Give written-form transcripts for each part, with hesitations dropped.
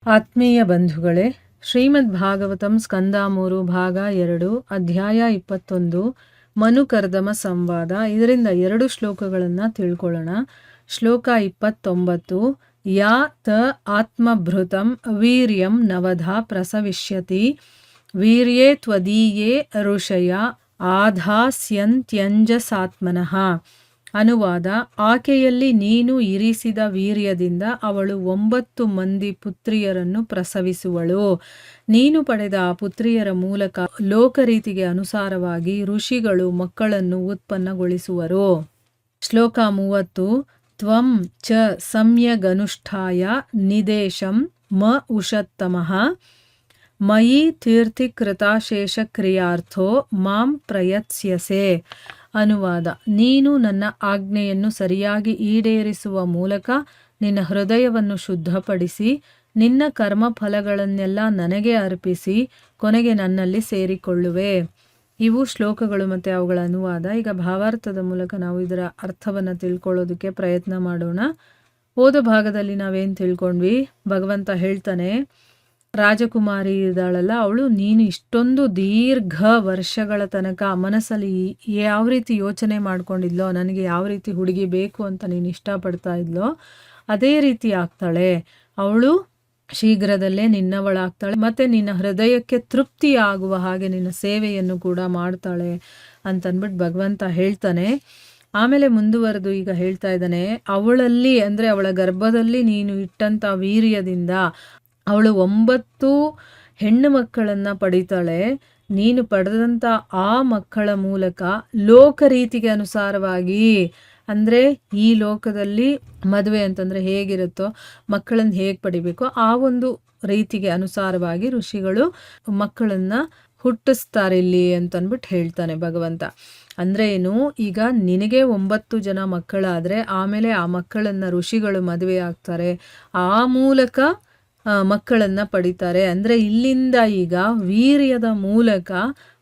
ಆತ್ಮೀಯ ಬಂಧುಗಳೇ, ಶ್ರೀಮದ್ ಭಾಗವತಂ ಸ್ಕಂದ 3 ಭಾಗ 2 ಅಧ್ಯಾಯ 21 ಮನುಕರ್ದಮ ಸಂವಾದ. ಇದರಿಂದ 2 ಶ್ಲೋಕಗಳನ್ನು ತಿಳ್ಕೊಳ್ಳೋಣ. ಶ್ಲೋಕ 29. ಯಾ ತ ಆತ್ಮಭೃತಂ ವೀರ್ಯಂ ನವಧಾ ಪ್ರಸವಿಷ್ಯತಿ ವೀರ್ಯೇ ತ್ವದೀಯೇ ಋಷಯ ಆಧಾಸ್ಯಂತ್ಯಂಜಸಾತ್ಮನಃ. ಅನುವಾದ: ಆಕೆಯಲ್ಲಿ ನೀನು ಇರಿಸಿದ ವೀರ್ಯದಿಂದ ಅವಳು 9 ಮಂದಿ ಪುತ್ರಿಯರನ್ನು ಪ್ರಸವಿಸುವಳು. ನೀನು ಪಡೆದ ಆ ಪುತ್ರಿಯರ ಮೂಲಕ ಲೋಕರೀತಿಗೆ ಅನುಸಾರವಾಗಿ ಋಷಿಗಳು ಮಕ್ಕಳನ್ನು ಉತ್ಪನ್ನಗೊಳಿಸುವರು. ಶ್ಲೋಕ 30. ತ್ವಂ ಚ ಸಮ್ಯಗನುಷ್ಠಾಯ ನಿದೇಶಂ ಮ ಉಷತ್ತಮಃ ಮಯಿ ತೀರ್ಥಿಕೃತಾಶೇಷ ಕ್ರಿಯಾರ್ಥೋ ಮಾಂ ಪ್ರಯತ್ಸ್ಯಸೆ. ಅನುವಾದ: ನೀನು ನನ್ನ ಆಜ್ಞೆಯನ್ನು ಸರಿಯಾಗಿ ಈಡೇರಿಸುವ ಮೂಲಕ ನಿನ್ನ ಹೃದಯವನ್ನು ಶುದ್ಧಪಡಿಸಿ ನಿನ್ನ ಕರ್ಮಫಲಗಳನ್ನೆಲ್ಲ ನನಗೆ ಅರ್ಪಿಸಿ ಕೊನೆಗೆ ನನ್ನಲ್ಲಿ ಸೇರಿಕೊಳ್ಳುವೆ. ಇವು ಶ್ಲೋಕಗಳು ಮತ್ತು ಅವುಗಳ ಅನುವಾದ. ಈಗ ಭಾವಾರ್ಥದ ಮೂಲಕ ನಾವು ಇದರ ಅರ್ಥವನ್ನು ತಿಳ್ಕೊಳ್ಳೋದಕ್ಕೆ ಪ್ರಯತ್ನ ಮಾಡೋಣ. ಹೋದ ಭಾಗದಲ್ಲಿ ನಾವೇನು ತಿಳ್ಕೊಂಡ್ವಿ? ಭಗವಂತ ಹೇಳ್ತಾನೆ, ರಾಜಕುಮಾರಿ ಇದ್ದಾಳಲ್ಲ, ಅವಳು ನೀನು ಇಷ್ಟೊಂದು ದೀರ್ಘ ವರ್ಷಗಳ ತನಕ ಮನಸ್ಸಲ್ಲಿ ಯಾವ ರೀತಿ ಯೋಚನೆ ಮಾಡ್ಕೊಂಡಿದ್ಲೋ, ನನಗೆ ಯಾವ ರೀತಿ ಹುಡುಗಿ ಬೇಕು ಅಂತ ನೀನು ಇಷ್ಟಪಡ್ತಾ ಇದ್ಲೋ ಅದೇ ರೀತಿ ಆಗ್ತಾಳೆ. ಅವಳು ಶೀಘ್ರದಲ್ಲೇ ನಿನ್ನವಳಾಗ್ತಾಳೆ ಮತ್ತು ನಿನ್ನ ಹೃದಯಕ್ಕೆ ತೃಪ್ತಿ ಆಗುವ ಹಾಗೆ ನಿನ್ನ ಸೇವೆಯನ್ನು ಕೂಡ ಮಾಡ್ತಾಳೆ ಅಂತನ್ಬಿಟ್ಟು ಭಗವಂತ ಹೇಳ್ತಾನೆ. ಆಮೇಲೆ ಮುಂದುವರೆದು ಈಗ ಹೇಳ್ತಾ ಇದ್ದಾನೆ, ಅವಳಲ್ಲಿ ಅಂದರೆ ಅವಳ ಗರ್ಭದಲ್ಲಿ ನೀನು ಇಟ್ಟಂಥ ವೀರ್ಯದಿಂದ ಅವಳು 9 ಹೆಣ್ಣು ಮಕ್ಕಳನ್ನು ಪಡಿತಾಳೆ. ನೀನು ಪಡೆದಂಥ ಆ ಮಕ್ಕಳ ಮೂಲಕ ಲೋಕರೀತಿಗೆ ಅನುಸಾರವಾಗಿ, ಅಂದರೆ ಈ ಲೋಕದಲ್ಲಿ ಮದುವೆ ಅಂತಂದರೆ ಹೇಗಿರುತ್ತೋ, ಮಕ್ಕಳನ್ನು ಹೇಗೆ ಪಡಿಬೇಕೋ ಆ ಒಂದು ರೀತಿಗೆ ಅನುಸಾರವಾಗಿ ಋಷಿಗಳು ಮಕ್ಕಳನ್ನು ಹುಟ್ಟಿಸ್ತಾರೆ ಇಲ್ಲಿ ಅಂತನ್ಬಿಟ್ಟು ಹೇಳ್ತಾನೆ ಭಗವಂತ. ಅಂದರೆ ಏನು, ಈಗ ನಿನಗೆ 9 ಜನ ಮಕ್ಕಳಾದರೆ ಆಮೇಲೆ ಆ ಮಕ್ಕಳನ್ನು ಋಷಿಗಳು ಮದುವೆ ಆಗ್ತಾರೆ, ಆ ಮೂಲಕ ಮಕ್ಕಳನ್ನು ಪಡಿತಾರೆ. ಅಂದರೆ ಇಲ್ಲಿಂದ ಈಗ ವೀರ್ಯದ ಮೂಲಕ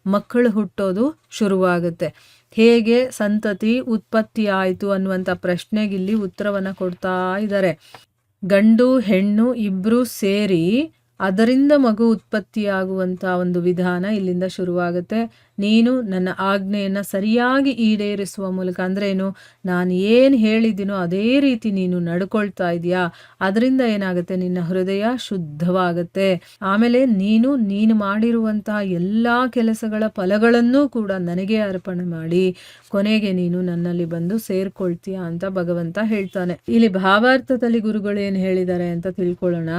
ಮಕ್ಕಳು ಹುಟ್ಟೋದು ಶುರುವಾಗುತ್ತೆ. ಹೇಗೆ ಸಂತತಿ ಉತ್ಪತ್ತಿ ಆಯಿತು ಅನ್ನುವಂಥ ಪ್ರಶ್ನೆಗೆ ಇಲ್ಲಿ ಉತ್ತರವನ್ನು ಕೊಡ್ತಾ ಇದ್ದಾರೆ. ಗಂಡು ಹೆಣ್ಣು ಇಬ್ಬರು ಸೇರಿ ಅದರಿಂದ ಮಗು ಉತ್ಪತ್ತಿಯಾಗುವಂಥ ಒಂದು ವಿಧಾನ ಇಲ್ಲಿಂದ ಶುರುವಾಗುತ್ತೆ. ನೀನು ನನ್ನ ಆಜ್ಞೆಯನ್ನು ಸರಿಯಾಗಿ ಈಡೇರಿಸುವ ಮೂಲಕ, ಅಂದರೆ ಏನು, ನಾನು ಏನು ಹೇಳಿದ್ದೀನೋ ಅದೇ ರೀತಿ ನೀನು ನಡ್ಕೊಳ್ತಾ ಇದೆಯಾ, ಅದರಿಂದ ಏನಾಗುತ್ತೆ, ನಿನ್ನ ಹೃದಯ ಶುದ್ಧವಾಗುತ್ತೆ. ಆಮೇಲೆ ನೀನು ಮಾಡಿರುವಂತಹ ಎಲ್ಲ ಕೆಲಸಗಳ ಫಲಗಳನ್ನೂ ಕೂಡ ನನಗೆ ಅರ್ಪಣೆ ಮಾಡಿ ಕೊನೆಗೆ ನೀನು ನನ್ನಲ್ಲಿ ಬಂದು ಸೇರ್ಕೊಳ್ತೀಯ ಅಂತ ಭಗವಂತ ಹೇಳ್ತಾನೆ. ಇಲ್ಲಿ ಭಾವಾರ್ಥದಲ್ಲಿ ಗುರುಗಳು ಏನು ಹೇಳಿದ್ದಾರೆ ಅಂತ ತಿಳ್ಕೊಳ್ಳೋಣ.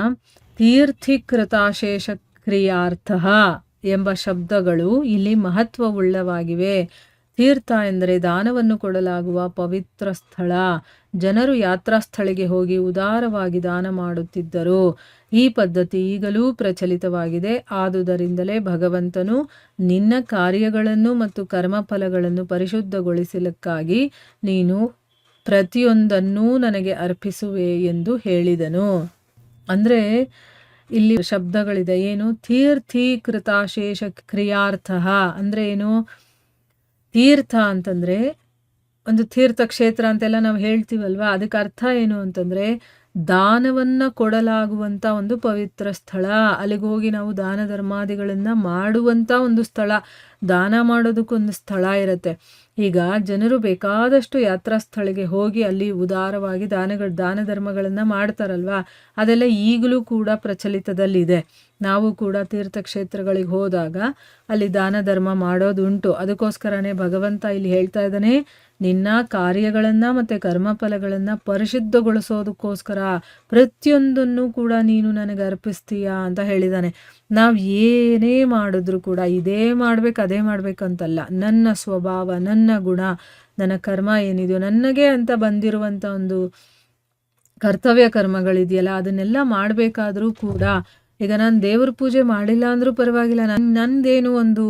ತೀರ್ಥಿಕೃತಾಶೇಷ ಕ್ರಿಯಾರ್ಥ ಎಂಬ ಶಬ್ದಗಳು ಇಲ್ಲಿ ಮಹತ್ವವುಳ್ಳವಾಗಿವೆ. ತೀರ್ಥ ಎಂದರೆ ದಾನವನ್ನು ಕೊಡಲಾಗುವ ಪವಿತ್ರ ಸ್ಥಳ. ಜನರು ಯಾತ್ರಾ ಸ್ಥಳಿಗೆ ಹೋಗಿ ಉದಾರವಾಗಿ ದಾನ ಮಾಡುತ್ತಿದ್ದರು. ಈ ಪದ್ಧತಿ ಈಗಲೂ ಪ್ರಚಲಿತವಾಗಿದೆ. ಆದುದರಿಂದಲೇ ಭಗವಂತನು ನಿನ್ನ ಕಾರ್ಯಗಳನ್ನು ಮತ್ತು ಕರ್ಮಫಲಗಳನ್ನು ಪರಿಶುದ್ಧಗೊಳಿಸಲಿಕ್ಕಾಗಿ ನೀನು ಪ್ರತಿಯೊಂದನ್ನೂ ನನಗೆ ಅರ್ಪಿಸುವೆ ಎಂದು ಹೇಳಿದನು. ಅಂದರೆ ಇಲ್ಲಿ ಶಬ್ದಗಳಿದೆ. ಏನು? ತೀರ್ಥೀಕೃತಾಶೇಷ ಕ್ರಿಯಾರ್ಥ ಅಂದರೆ ಏನು? ತೀರ್ಥ ಅಂತಂದರೆ ಒಂದು ತೀರ್ಥಕ್ಷೇತ್ರ ಅಂತೆಲ್ಲ ನಾವು ಹೇಳ್ತೀವಲ್ವ, ಅದಕ್ಕೆ ಅರ್ಥ ಏನು ಅಂತಂದರೆ ದಾನವನ್ನು ಕೊಡಲಾಗುವಂಥ ಒಂದು ಪವಿತ್ರ ಸ್ಥಳ. ಅಲ್ಲಿಗೆ ಹೋಗಿ ನಾವು ದಾನ ಧರ್ಮಾದಿಗಳನ್ನು ಮಾಡುವಂಥ ಒಂದು ಸ್ಥಳ. ದಾನ ಮಾಡೋದಕ್ಕೊಂದು ಸ್ಥಳ ಇರುತ್ತೆ. ಈಗ ಜನರು ಬೇಕಾದಷ್ಟು ಯಾತ್ರಾ ಸ್ಥಳಿಗೆ ಹೋಗಿ ಅಲ್ಲಿ ಉದಾರವಾಗಿ ದಾನ ಧರ್ಮಗಳನ್ನು ಮಾಡ್ತಾರಲ್ವ, ಅದೆಲ್ಲ ಈಗಲೂ ಕೂಡ ಪ್ರಚಲಿತದಲ್ಲಿದೆ. ನಾವು ಕೂಡ ತೀರ್ಥಕ್ಷೇತ್ರಗಳಿಗೆ ಹೋದಾಗ ಅಲ್ಲಿ ದಾನ ಧರ್ಮ ಮಾಡೋದುಂಟು. ಅದಕ್ಕೋಸ್ಕರನೇ ಭಗವಂತ ಇಲ್ಲಿ ಹೇಳ್ತಾ ಇದ್ದಾನೆ, ನಿನ್ನ ಕಾರ್ಯಗಳನ್ನು ಮತ್ತು ಕರ್ಮಫಲಗಳನ್ನು ಪರಿಶುದ್ಧಗೊಳಿಸೋದಕ್ಕೋಸ್ಕರ ಪ್ರತಿಯೊಂದನ್ನು ಕೂಡ ನೀನು ನನಗೆ ಅರ್ಪಿಸ್ತೀಯಾ ಅಂತ ಹೇಳಿದ್ದಾನೆ. ನಾವು ಏನೇ ಮಾಡಿದ್ರೂ ಕೂಡ ಇದೇ ಮಾಡ್ಬೇಕು ಅದೇ ಮಾಡ್ಬೇಕಂತಲ್ಲ. ನನ್ನ ಸ್ವಭಾವ, ನನ್ನ ಗುಣ, ನನ್ನ ಕರ್ಮ ಏನಿದೆಯೋ, ನನಗೆ ಅಂತ ಬಂದಿರುವಂಥ ಒಂದು ಕರ್ತವ್ಯ ಕರ್ಮಗಳಿದೆಯಲ್ಲ, ಅದನ್ನೆಲ್ಲ ಮಾಡಬೇಕಾದ್ರೂ ಕೂಡ, ಈಗ ನಾನು ದೇವ್ರ ಪೂಜೆ ಮಾಡಿಲ್ಲ ಅಂದರೂ ಪರವಾಗಿಲ್ಲ, ನನ್ನದೇನು ಒಂದು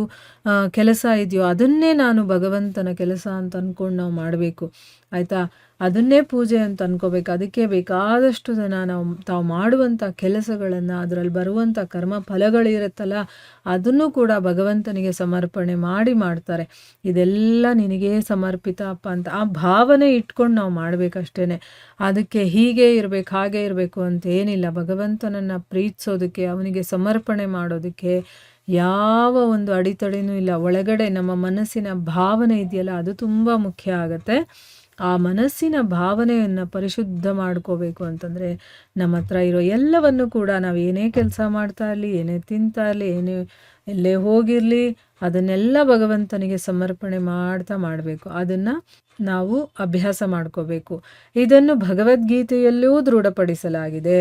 ಕೆಲಸ ಇದೆಯೋ ಅದನ್ನೇ ನಾನು ಭಗವಂತನ ಕೆಲಸ ಅಂತ ಅಂದ್ಕೊಂಡು ನಾವು ಮಾಡಬೇಕು, ಆಯಿತಾ. ಅದನ್ನೇ ಪೂಜೆ ಅಂತ ಅನ್ಕೋಬೇಕು. ಅದಕ್ಕೆ ಬೇಕಾದಷ್ಟು ಜನ ತಾವು ಮಾಡುವಂಥ ಕೆಲಸಗಳನ್ನು, ಅದರಲ್ಲಿ ಬರುವಂಥ ಕರ್ಮ ಫಲಗಳಿರುತ್ತಲ್ಲ, ಅದನ್ನು ಕೂಡ ಭಗವಂತನಿಗೆ ಸಮರ್ಪಣೆ ಮಾಡ್ತಾರೆ. ಇದೆಲ್ಲ ನಿನಗೇ ಸಮರ್ಪಿತ ಅಪ್ಪ ಅಂತ ಆ ಭಾವನೆ ಇಟ್ಕೊಂಡು ನಾವು ಮಾಡಬೇಕಷ್ಟೇ. ಅದಕ್ಕೆ ಹೀಗೆ ಇರಬೇಕು ಹಾಗೆ ಇರಬೇಕು ಅಂತ ಏನಿಲ್ಲ. ಭಗವಂತನನ್ನು ಪ್ರೀತಿಸೋದಕ್ಕೆ, ಅವನಿಗೆ ಸಮರ್ಪಣೆ ಮಾಡೋದಕ್ಕೆ ಯಾವ ಒಂದು ಅಡೆತಡೆನೂ ಇಲ್ಲ. ಒಳಗಡೆ ನಮ್ಮ ಮನಸ್ಸಿನ ಭಾವನೆ ಇದೆಯಲ್ಲ, ಅದು ತುಂಬ ಮುಖ್ಯ ಆಗುತ್ತೆ. ಆ ಮನಸ್ಸಿನ ಭಾವನೆಯನ್ನು ಪರಿಶುದ್ಧ ಮಾಡ್ಕೋಬೇಕು ಅಂತಂದರೆ ನಮ್ಮ ಹತ್ರ ಇರೋ ಎಲ್ಲವನ್ನು ಕೂಡ ನಾವು ಏನೇ ಕೆಲಸ ಮಾಡ್ತಾ ಇರಲಿ, ಏನೇ ತಿಂತಾ ಇರಲಿ, ಎಲ್ಲೇ ಹೋಗಿರಲಿ, ಅದನ್ನೆಲ್ಲ ಭಗವಂತನಿಗೆ ಸಮರ್ಪಣೆ ಮಾಡಬೇಕು. ಅದನ್ನು ನಾವು ಅಭ್ಯಾಸ ಮಾಡ್ಕೋಬೇಕು. ಇದನ್ನು ಭಗವದ್ಗೀತೆಯಲ್ಲೂ ದೃಢಪಡಿಸಲಾಗಿದೆ.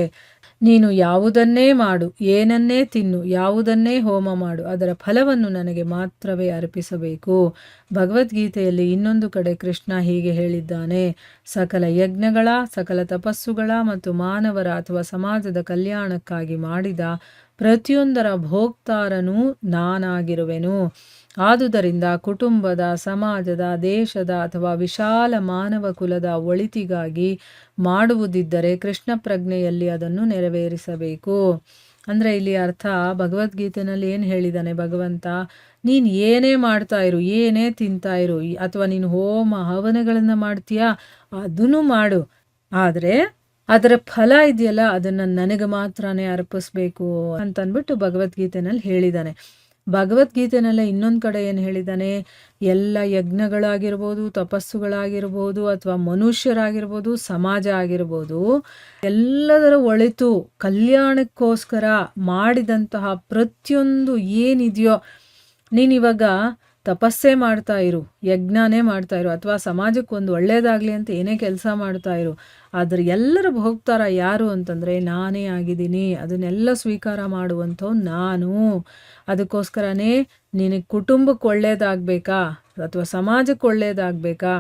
ನೀನು ಯಾವುದನ್ನೇ ಮಾಡು, ಏನನ್ನೇ ತಿನ್ನು, ಯಾವುದನ್ನೇ ಹೋಮ ಮಾಡು, ಅದರ ಫಲವನ್ನು ನನಗೆ ಮಾತ್ರವೇ ಅರ್ಪಿಸಬೇಕು. ಭಗವದ್ಗೀತೆಯಲ್ಲಿ ಇನ್ನೊಂದು ಕಡೆ ಕೃಷ್ಣ ಹೀಗೆ ಹೇಳಿದ್ದಾನೆ, ಸಕಲ ಯಜ್ಞಗಳ, ಸಕಲ ತಪಸ್ಸುಗಳ ಮತ್ತು ಮಾನವರ ಅಥವಾ ಸಮಾಜದ ಕಲ್ಯಾಣಕ್ಕಾಗಿ ಮಾಡಿದ ಪ್ರತಿಯೊಂದರ ಭೋಕ್ತಾರನೂ ನಾನಾಗಿರುವೆನು. ಆದುದರಿಂದ ಕುಟುಂಬದ, ಸಮಾಜದ, ದೇಶದ ಅಥವಾ ವಿಶಾಲ ಮಾನವ ಕುಲದ ಒಳಿತಿಗಾಗಿ ಮಾಡುವುದಿದ್ದರೆ ಕೃಷ್ಣ ಪ್ರಜ್ಞೆಯಲ್ಲಿ ಅದನ್ನು ನೆರವೇರಿಸಬೇಕು. ಅಂದರೆ ಇಲ್ಲಿ ಅರ್ಥ, ಭಗವದ್ಗೀತೆನಲ್ಲಿ ಏನು ಹೇಳಿದ್ದಾನೆ ಭಗವಂತ, ನೀನು ಏನೇ ಮಾಡ್ತಾ ಇರು, ಏನೇ ತಿಂತಾ ಇರು, ಅಥವಾ ನೀನು ಹೋಮ ಹವನಗಳನ್ನು ಮಾಡ್ತೀಯಾ ಅದನ್ನು ಮಾಡು, ಆದರೆ ಅದರ ಫಲ ಇದೆಯಲ್ಲ ಅದನ್ನು ನನಗೆ ಮಾತ್ರನೇ ಅರ್ಪಿಸ್ಬೇಕು ಅಂತಂದ್ಬಿಟ್ಟು ಭಗವದ್ಗೀತೆನಲ್ಲಿ ಹೇಳಿದ್ದಾನೆ. ಭಗವದ್ಗೀತೆನಲ್ಲೇ ಇನ್ನೊಂದು ಕಡೆ ಏನು ಹೇಳಿದ್ದಾನೆ, ಎಲ್ಲ ಯಜ್ಞಗಳಾಗಿರ್ಬೋದು, ತಪಸ್ಸುಗಳಾಗಿರ್ಬೋದು, ಅಥವಾ ಮನುಷ್ಯರಾಗಿರ್ಬೋದು, ಸಮಾಜ ಆಗಿರ್ಬೋದು, ಎಲ್ಲದರ ಒಳಿತು ಕಲ್ಯಾಣಕ್ಕೋಸ್ಕರ ಮಾಡಿದಂತಹ ಪ್ರತಿಯೊಂದು ಏನಿದೆಯೋ, ನೀನಿವಾಗ ತಪಸ್ಸೇ ಮಾಡ್ತಾ ಇರು, ಯಜ್ಞನೇ ಮಾಡ್ತಾ ಇರು, ಅಥವಾ ಸಮಾಜಕ್ಕೊಂದು ಒಳ್ಳೆಯದಾಗಲಿ ಅಂತ ಏನೇ ಕೆಲಸ ಮಾಡ್ತಾ ಇರು, ಆದರೆ ಎಲ್ಲರ ಭೋಗ್ತಾರ ಯಾರು ಅಂತಂದರೆ ನಾನೇ ಆಗಿದ್ದೀನಿ. ಅದನ್ನೆಲ್ಲ ಸ್ವೀಕಾರ ಮಾಡುವಂಥವು ನಾನು. ಅದಕ್ಕೋಸ್ಕರನೇ ನಿನಗೆ ಕುಟುಂಬಕ್ಕೆ ಒಳ್ಳೇದಾಗಬೇಕಾ, ಅಥವಾ ಸಮಾಜಕ್ಕೆ ಒಳ್ಳೇದಾಗಬೇಕಾ,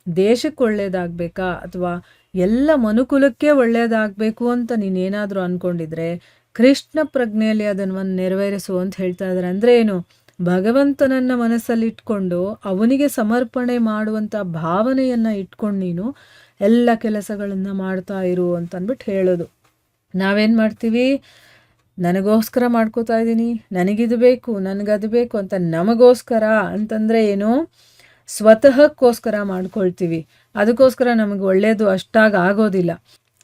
ದೇಶಕ್ಕೆ ಒಳ್ಳೇದಾಗಬೇಕಾ, ಅಥವಾ ಎಲ್ಲ ಮನುಕುಲಕ್ಕೆ ಒಳ್ಳೇದಾಗಬೇಕು ಅಂತ ನೀನೇನಾದರೂ ಅಂದ್ಕೊಂಡಿದ್ರೆ ಕೃಷ್ಣ ಪ್ರಜ್ಞೆಯಲ್ಲಿ ಅದನ್ನು ನೆರವೇರಿಸು ಅಂತ ಹೇಳ್ತಾ ಇದ್ದಾರೆ. ಅಂದರೆ ಏನು, ಭಗವಂತನನ್ನು ಮನಸ್ಸಲ್ಲಿ ಇಟ್ಕೊಂಡು ಅವನಿಗೆ ಸಮರ್ಪಣೆ ಮಾಡುವಂಥ ಭಾವನೆಯನ್ನು ಇಟ್ಕೊಂಡು ನೀನು ಎಲ್ಲ ಕೆಲಸಗಳನ್ನು ಮಾಡ್ತಾ ಇರು ಅಂತ ಅಂದ್ಬಿಟ್ಟು ಹೇಳೋದು. ನಾವೇನು ಮಾಡ್ತೀವಿ, ನನಗೋಸ್ಕರ ಮಾಡ್ಕೋತಾ ಇದ್ದೀನಿ, ನನಗಿದು ಬೇಕು, ನನಗದು ಬೇಕು ಅಂತ ನಮಗೋಸ್ಕರ ಅಂತಂದರೆ ಏನು, ಸ್ವತಃಕ್ಕೋಸ್ಕರ ಮಾಡ್ಕೊಳ್ತೀವಿ. ಅದಕ್ಕೋಸ್ಕರ ನಮಗೆ ಒಳ್ಳೆಯದು ಅಷ್ಟಾಗಿ ಆಗೋದಿಲ್ಲ.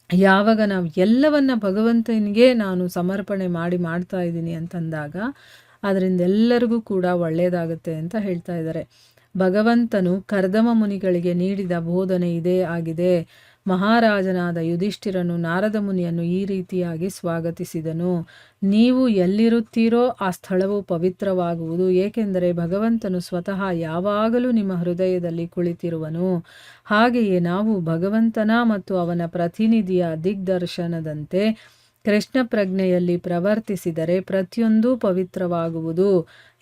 ಯಾವಾಗ ನಾವು ಎಲ್ಲವನ್ನ ಭಗವಂತನಿಗೆ ನಾನು ಸಮರ್ಪಣೆ ಮಾಡ್ತಾ ಇದ್ದೀನಿ ಅಂತಂದಾಗ ಅದರಿಂದ ಎಲ್ಲರಿಗೂ ಕೂಡ ಒಳ್ಳೆಯದಾಗುತ್ತೆ ಅಂತ ಹೇಳ್ತಾ ಇದ್ದಾರೆ. ಭಗವಂತನು ಕರ್ದಮ ಮುನಿಗಳಿಗೆ ನೀಡಿದ ಬೋಧನೆ ಇದೇ ಆಗಿದೆ. ಮಹಾರಾಜನಾದ ಯುಧಿಷ್ಠಿರನು ನಾರದ ಮುನಿಯನ್ನು ಈ ರೀತಿಯಾಗಿ ಸ್ವಾಗತಿಸಿದನು. ನೀವು ಎಲ್ಲಿರುತ್ತೀರೋ ಆ ಸ್ಥಳವು ಪವಿತ್ರವಾಗುವುದು, ಏಕೆಂದರೆ ಭಗವಂತನು ಸ್ವತಃ ಯಾವಾಗಲೂ ನಿಮ್ಮ ಹೃದಯದಲ್ಲಿ ಕುಳಿತಿರುವನು. ಹಾಗೆಯೇ ನಾವು ಭಗವಂತನ ಮತ್ತು ಅವನ ಪ್ರತಿನಿಧಿಯ ದಿಗ್ದರ್ಶನದಂತೆ ಕೃಷ್ಣ ಪ್ರಜ್ಞೆಯಲ್ಲಿ ಪ್ರವರ್ತಿಸಿದರೆ ಪ್ರತಿಯೊಂದೂ ಪವಿತ್ರವಾಗುವುದು.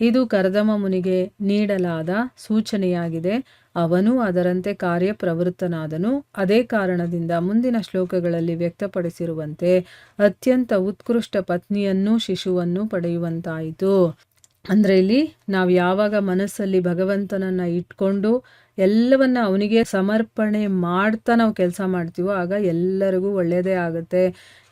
ಇದು ಕರ್ದಮ ಮುನಿಗೆ ನೀಡಲಾದ ಸೂಚನೆಯಾಗಿದೆ. ಅವನು ಅದರಂತೆ ಕಾರ್ಯಪ್ರವೃತ್ತನಾದನು. ಅದೇ ಕಾರಣದಿಂದ ಮುಂದಿನ ಶ್ಲೋಕಗಳಲ್ಲಿ ವ್ಯಕ್ತಪಡಿಸಿರುವಂತೆ ಅತ್ಯಂತ ಉತ್ಕೃಷ್ಟ ಪತ್ನಿಯನ್ನೂ ಶಿಶುವನ್ನು ಪಡೆಯುವಂತಾಯಿತು. ಅಂದರೆ ಇಲ್ಲಿ ನಾವು ಯಾವಾಗ ಮನಸ್ಸಲ್ಲಿ ಭಗವಂತನನ್ನು ಇಟ್ಕೊಂಡು ಎಲ್ಲವನ್ನ ಅವನಿಗೆ ಸಮರ್ಪಣೆ ಮಾಡ್ತಾ ನಾವು ಕೆಲಸ ಮಾಡ್ತೀವೋ ಆಗ ಎಲ್ಲರಿಗೂ ಒಳ್ಳೆಯದೇ ಆಗುತ್ತೆ.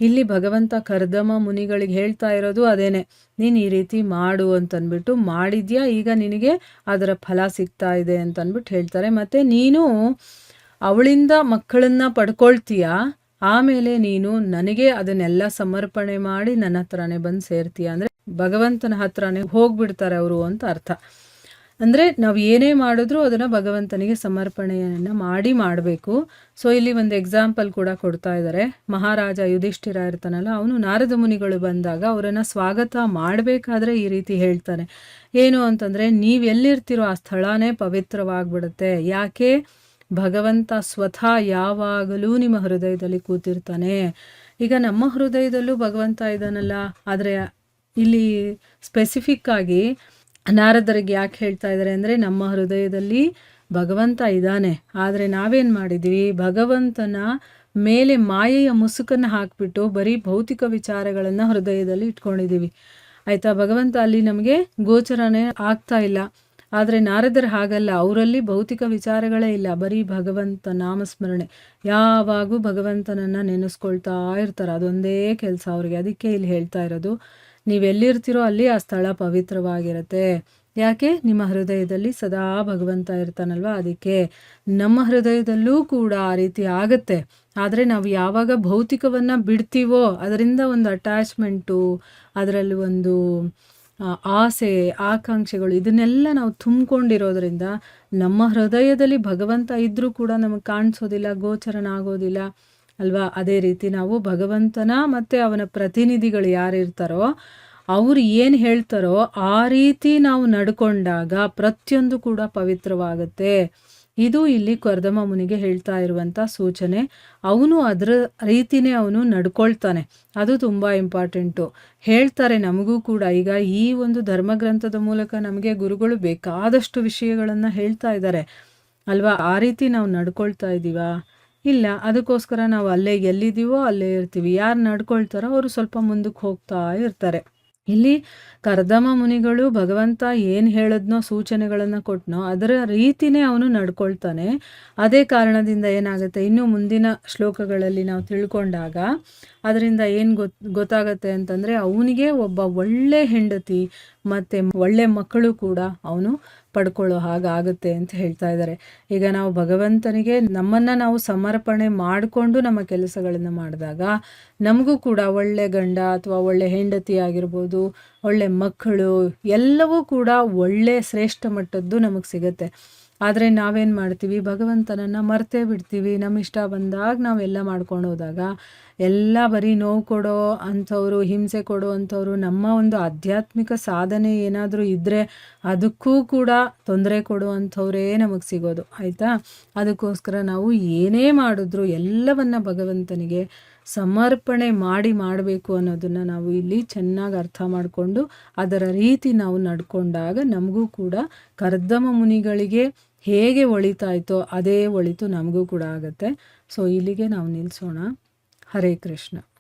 ಇಲ್ಲಿ ಭಗವಂತ ಕರ್ದಮ ಮುನಿಗಳಿಗೆ ಹೇಳ್ತಾ ಇರೋದು ಅದೇನೆ, ನೀನು ಈ ರೀತಿ ಮಾಡು ಅಂತಂದ್ಬಿಟ್ಟು ಮಾಡಿದ್ಯಾ, ಈಗ ನಿನಗೆ ಅದರ ಫಲ ಸಿಗ್ತಾ ಇದೆ ಅಂತಂದ್ಬಿಟ್ಟು ಹೇಳ್ತಾರೆ. ಮತ್ತು ನೀನು ಅವಳಿಂದ ಮಕ್ಕಳನ್ನ ಪಡ್ಕೊಳ್ತೀಯ, ಆಮೇಲೆ ನೀನು ನನಗೆ ಅದನ್ನೆಲ್ಲ ಸಮರ್ಪಣೆ ಮಾಡಿ ನನ್ನ ಹತ್ರನೇ ಬಂದು ಸೇರ್ತೀಯ. ಅಂದರೆ ಭಗವಂತನ ಹತ್ರನೇ ಹೋಗ್ಬಿಡ್ತಾರೆ ಅವರು ಅಂತ ಅರ್ಥ. ಅಂದರೆ ನಾವು ಏನೇ ಮಾಡಿದ್ರೂ ಅದನ್ನು ಭಗವಂತನಿಗೆ ಸಮರ್ಪಣೆಯನ್ನು ಮಾಡಬೇಕು. ಸೊ ಇಲ್ಲಿ ಒಂದು ಎಕ್ಸಾಂಪಲ್ ಕೂಡ ಕೊಡ್ತಾ ಇದ್ದಾರೆ. ಮಹಾರಾಜ ಯುಧಿಷ್ಠಿರ ಇರ್ತಾನಲ್ಲ, ಅವನು ನಾರದ ಮುನಿಗಳು ಬಂದಾಗ ಅವರನ್ನು ಸ್ವಾಗತ ಮಾಡಬೇಕಾದ್ರೆ ಈ ರೀತಿ ಹೇಳ್ತಾನೆ. ಏನು ಅಂತಂದರೆ, ನೀವು ಎಲ್ಲಿರ್ತೀರೋ ಆ ಸ್ಥಳನೇ ಪವಿತ್ರವಾಗಿಬಿಡುತ್ತೆ. ಯಾಕೆ? ಭಗವಂತ ಸ್ವತಃ ಯಾವಾಗಲೂ ನಿಮ್ಮ ಹೃದಯದಲ್ಲಿ ಕೂತಿರ್ತಾನೆ. ಈಗ ನಮ್ಮ ಹೃದಯದಲ್ಲೂ ಭಗವಂತ ಇದ್ದಾನಲ್ಲ, ಆದರೆ ಇಲ್ಲಿ ಸ್ಪೆಸಿಫಿಕ್ ಆಗಿ ನಾರದರಿಗೆ ಯಾಕೆ ಹೇಳ್ತಾ ಇದ್ದಾರೆ ಅಂದರೆ, ನಮ್ಮ ಹೃದಯದಲ್ಲಿ ಭಗವಂತ ಇದ್ದಾನೆ, ಆದರೆ ನಾವೇನು ಮಾಡಿದ್ವಿ, ಭಗವಂತನ ಮೇಲೆ ಮಾಯೆಯ ಮುಸುಕನ್ನು ಹಾಕಿಬಿಟ್ಟು ಬರೀ ಭೌತಿಕ ವಿಚಾರಗಳನ್ನು ಹೃದಯದಲ್ಲಿ ಇಟ್ಕೊಂಡಿದ್ದೀವಿ. ಆಯಿತಾ. ಭಗವಂತ ಅಲ್ಲಿ ನಮಗೆ ಗೋಚರನೇ ಆಗ್ತಾ ಇಲ್ಲ. ಆದರೆ ನಾರದರು ಹಾಗಲ್ಲ, ಅವರಲ್ಲಿ ಭೌತಿಕ ವಿಚಾರಗಳೇ ಇಲ್ಲ, ಬರೀ ಭಗವಂತ ನಾಮಸ್ಮರಣೆ, ಯಾವಾಗೂ ಭಗವಂತನನ್ನು ನೆನೆಸ್ಕೊಳ್ತಾ ಇರ್ತಾರೆ, ಅದೊಂದೇ ಕೆಲಸ ಅವ್ರಿಗೆ. ಅದಕ್ಕೆ ಇಲ್ಲಿ ಹೇಳ್ತಾ ಇರೋದು, ನೀವೆಲ್ಲಿರ್ತೀರೋ ಅಲ್ಲಿ ಆ ಸ್ಥಳ ಪವಿತ್ರವಾಗಿರುತ್ತೆ. ಯಾಕೆ? ನಿಮ್ಮ ಹೃದಯದಲ್ಲಿ ಸದಾ ಭಗವಂತ ಇರ್ತಾನಲ್ವ, ಅದಕ್ಕೆ. ನಮ್ಮ ಹೃದಯದಲ್ಲೂ ಕೂಡ ಆ ರೀತಿ ಆಗತ್ತೆ. ಆದರೆ ನಾವು ಯಾವಾಗ ಭೌತಿಕವನ್ನು ಬಿಡ್ತೀವೋ, ಅದರಿಂದ ಒಂದು ಅಟ್ಯಾಚ್ಮೆಂಟು, ಅದರಲ್ಲಿ ಒಂದು ಆಸೆ ಆಕಾಂಕ್ಷೆಗಳು, ಇದನ್ನೆಲ್ಲ ನಾವು ತುಂಬಿಕೊಂಡಿರೋದ್ರಿಂದ ನಮ್ಮ ಹೃದಯದಲ್ಲಿ ಭಗವಂತ ಇದ್ದರೂ ಕೂಡ ನಮಗೆ ಕಾಣಿಸೋದಿಲ್ಲ, ಗೋಚರನ ಆಗೋದಿಲ್ಲ ಅಲ್ವಾ. ಅದೇ ರೀತಿ ನಾವು ಭಗವಂತನ ಮತ್ತು ಅವನ ಪ್ರತಿನಿಧಿಗಳು ಯಾರಿರ್ತಾರೋ ಅವರು ಏನು ಹೇಳ್ತಾರೋ ಆ ರೀತಿ ನಾವು ನಡ್ಕೊಂಡಾಗ ಪ್ರತಿಯೊಂದು ಕೂಡ ಪವಿತ್ರವಾಗುತ್ತೆ. ಇದು ಇಲ್ಲಿ ಕರ್ದಮ ಮುನಿಗೆ ಹೇಳ್ತಾ ಇರುವಂಥ ಸೂಚನೆ. ಅವನು ಅದರ ರೀತಿನೇ ಅವನು ನಡ್ಕೊಳ್ತಾನೆ, ಅದು ತುಂಬ ಇಂಪಾರ್ಟೆಂಟು. ಹೇಳ್ತಾರೆ ನಮಗೂ ಕೂಡ, ಈಗ ಈ ಒಂದು ಧರ್ಮಗ್ರಂಥದ ಮೂಲಕ ನಮಗೆ ಗುರುಗಳು ಬೇಕಾದಷ್ಟು ವಿಷಯಗಳನ್ನು ಹೇಳ್ತಾ ಇದ್ದಾರೆ ಅಲ್ವಾ. ಆ ರೀತಿ ನಾವು ನಡ್ಕೊಳ್ತಾ ಇದ್ದೀವಾ? ಇಲ್ಲ. ಅದಕ್ಕೋಸ್ಕರ ನಾವು ಅಲ್ಲೇ ಎಲ್ಲಿದ್ದೀವೋ ಅಲ್ಲೇ ಇರ್ತೀವಿ. ಯಾರು ನಡ್ಕೊಳ್ತಾರೋ ಅವರು ಸ್ವಲ್ಪ ಮುಂದಕ್ಕೆ ಹೋಗ್ತಾ ಇರ್ತಾರೆ. ಇಲ್ಲಿ ಕರ್ದಮ ಮುನಿಗಳು ಭಗವಂತ ಏನು ಹೇಳಿದ್ನೋ, ಸೂಚನೆಗಳನ್ನು ಕೊಟ್ಟನೋ ಅದರ ರೀತಿನೇ ಅವನು ನಡ್ಕೊಳ್ತಾನೆ. ಅದೇ ಕಾರಣದಿಂದ ಏನಾಗುತ್ತೆ, ಇನ್ನು ಮುಂದಿನ ಶ್ಲೋಕಗಳಲ್ಲಿ ನಾವು ತಿಳ್ಕೊಂಡಾಗ ಅದರಿಂದ ಏನು ಗೊತ್ತಾಗತ್ತೆ ಅಂತಂದರೆ, ಅವನಿಗೆ ಒಬ್ಬ ಒಳ್ಳೆ ಹೆಂಡತಿ ಮತ್ತು ಒಳ್ಳೆ ಮಕ್ಕಳು ಕೂಡ ಅವನು ಪಡ್ಕೊಳ್ಳೋ ಹಾಗಾಗುತ್ತೆ ಅಂತ ಹೇಳ್ತಾ ಇದ್ದಾರೆ. ಈಗ ನಾವು ಭಗವಂತನಿಗೆ ನಮ್ಮನ್ನು ನಾವು ಸಮರ್ಪಣೆ ಮಾಡಿಕೊಂಡು ನಮ್ಮ ಕೆಲಸಗಳನ್ನು ಮಾಡಿದಾಗ ನಮಗೂ ಕೂಡ ಒಳ್ಳೆ ಗಂಡ ಅಥವಾ ಒಳ್ಳೆ ಹೆಂಡತಿ ಆಗಿರ್ಬೋದು, ಒಳ್ಳೆ ಮಕ್ಕಳು, ಎಲ್ಲವೂ ಕೂಡ ಒಳ್ಳೆ ಶ್ರೇಷ್ಠ ಮಟ್ಟದ್ದು ನಮಗೆ ಸಿಗುತ್ತೆ. ಆದರೆ ನಾವೇನು ಮಾಡ್ತೀವಿ, ಭಗವಂತನನ್ನು ಮರ್ತೇ ಬಿಡ್ತೀವಿ. ನಮ್ಮ ಇಷ್ಟ ಬಂದಾಗ ನಾವೆಲ್ಲ ಮಾಡ್ಕೊಂಡು ಹೋದಾಗ ಎಲ್ಲ ಬರೀ ನೋವು ಕೊಡೋ ಅಂಥವ್ರು, ಹಿಂಸೆ ಕೊಡೋ ಅಂಥವ್ರು, ನಮ್ಮ ಒಂದು ಆಧ್ಯಾತ್ಮಿಕ ಸಾಧನೆ ಏನಾದರೂ ಇದ್ದರೆ ಅದಕ್ಕೂ ಕೂಡ ತೊಂದರೆ ಕೊಡೋ ಅಂಥವ್ರೇ ನಮಗೆ ಸಿಗೋದು, ಆಯಿತಾ. ಅದಕ್ಕೋಸ್ಕರ ನಾವು ಏನೇ ಮಾಡಿದ್ರೂ ಎಲ್ಲವನ್ನು ಭಗವಂತನಿಗೆ ಸಮರ್ಪಣೆ ಮಾಡಬೇಕು ಅನ್ನೋದನ್ನು ನಾವು ಇಲ್ಲಿ ಚೆನ್ನಾಗಿ ಅರ್ಥ ಮಾಡಿಕೊಂಡು ಅದರ ರೀತಿ ನಾವು ನಡ್ಕೊಂಡಾಗ ನಮಗೂ ಕೂಡ ಕರ್ದಮ ಮುನಿಗಳಿಗೆ ಹೇಗೆ ಒಳಿತಾಯಿತೋ ಅದೇ ಒಳಿತು ನಮಗೂ ಕೂಡ ಆಗುತ್ತೆ. ಸೊ ಇಲ್ಲಿಗೆ ನಾವು ನಿಲ್ಲಿಸೋಣ. ಹರೇ ಕೃಷ್ಣ.